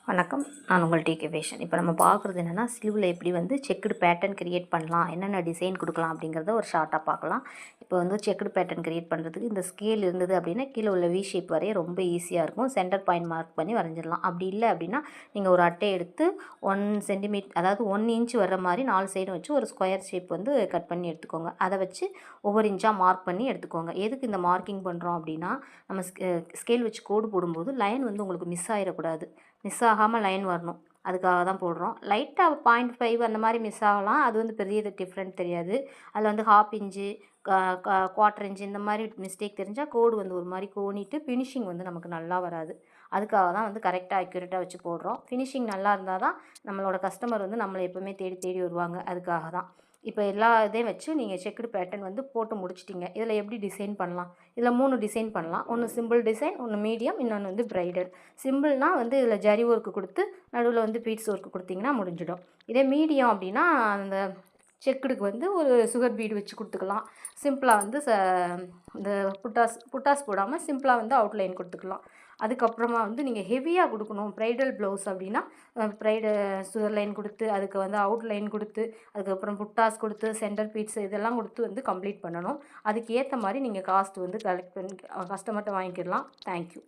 வணக்கம். நான் உங்கள் டிகே ஃபேஷன். இப்போ நம்ம பார்க்குறது என்னென்னா, ஸ்லீவில் எப்படி வந்து செக்குடு பேட்டர்ன் கிரியேட் பண்ணலாம், என்னென்ன டிசைன் கொடுக்கலாம் அப்படிங்கிறத ஒரு ஷார்ட்டாக பார்க்கலாம். இப்போ வந்து செக்குடு பேட்டர்ன் கிரியேட் பண்ணுறதுக்கு இந்த ஸ்கேல் இருந்தது அப்படின்னா, கீழே உள்ள வி ஷேப் வரைய ரொம்ப ஈஸியாக இருக்கும். சென்டர் பாயிண்ட் மார்க் பண்ணி வரைஞ்சிடலாம். அப்படி இல்லை அப்படின்னா, நீங்கள் ஒரு அட்டை எடுத்து 1 சென்டிமீட்டர், அதாவது 1 இன்ச் வர்ற மாதிரி 4 சைடும் வச்சு ஒரு ஸ்கொயர் ஷேப் வந்து கட் பண்ணி எடுத்துக்கோங்க. அதை வச்சு ஒவ்வொரு இன்ச்சாக மார்க் பண்ணி எடுத்துக்கோங்க. எதுக்கு இந்த மார்க்கிங் பண்ணுறோம் அப்படின்னா, நம்ம ஸ்கேல் வச்சு கோடு போடும்போது லைன் வந்து உங்களுக்கு மிஸ் ஆகிடக்கூடாது. மிஸ் ஆகாமல் லைன் வரணும். அதுக்காக தான் போடுறோம். லைட்டாக 0.5 அந்த மாதிரி மிஸ் ஆகலாம். அது வந்து பெரிய டிஃப்ரெண்ட் தெரியாது. அதில் வந்து 1/2 இன்ச்சு, க க 1/4 இன்ச்சு இந்த மாதிரி மிஸ்டேக் தெரிஞ்சால் கோடு வந்து ஒரு மாதிரி கோணிட்டு ஃபினிஷிங் வந்து நமக்கு நல்லா வராது. அதுக்காக தான் வந்து கரெக்டாக அக்யூரேட்டாக வச்சு போடுறோம். ஃபினிஷிங் நல்லா இருந்தால் தான் நம்மளோட கஸ்டமர் வந்து நம்மளை எப்போவுமே தேடி தேடி வருவாங்க. அதுக்காக தான். இப்போ எல்லா இதையும் வச்சு நீங்கள் செக்குடு பேட்டர்ன் வந்து போட்டு முடிச்சிட்டிங்க. இதில் எப்படி டிசைன் பண்ணலாம்? இதில் 3 டிசைன் பண்ணலாம். ஒன்று சிம்பிள் டிசைன், ஒன்று மீடியம், இன்னொன்று வந்து பிரைடல். சிம்பிள்னால் வந்து இதில் ஜரி ஒர்க்கு கொடுத்து நடுவில் வந்து பீட்ஸ் ஒர்க்கு கொடுத்திங்கன்னா முடிஞ்சிடும். இதே மீடியம் அப்படின்னா அந்த செக்குடுக்கு வந்து ஒரு சுகர் பீடு வச்சு கொடுத்துக்கலாம். சிம்பிளாக வந்து இந்த புட்டாஸ் போடாமல் சிம்பிளாக வந்து அவுட்லைன் கொடுத்துக்கலாம். அதுக்கப்புறமா வந்து நீங்கள் ஹெவியாக கொடுக்கணும். ப்ரைடல் ப்ளவுஸ் அப்படின்னா சுகர் லைன் கொடுத்து, அதுக்கு வந்து அவுட்லைன் கொடுத்து, அதுக்கப்புறம் புட்டாஸ் கொடுத்து, சென்டர் பீட்ஸ் இதெல்லாம் கொடுத்து வந்து கம்ப்ளீட் பண்ணணும். அதுக்கு ஏற்ற மாதிரி நீங்கள் காஸ்ட் வந்து கலெக்ட் பண்ணி கஸ்டமர்கிட்ட வாங்கிக்கிடலாம். தேங்க்யூ.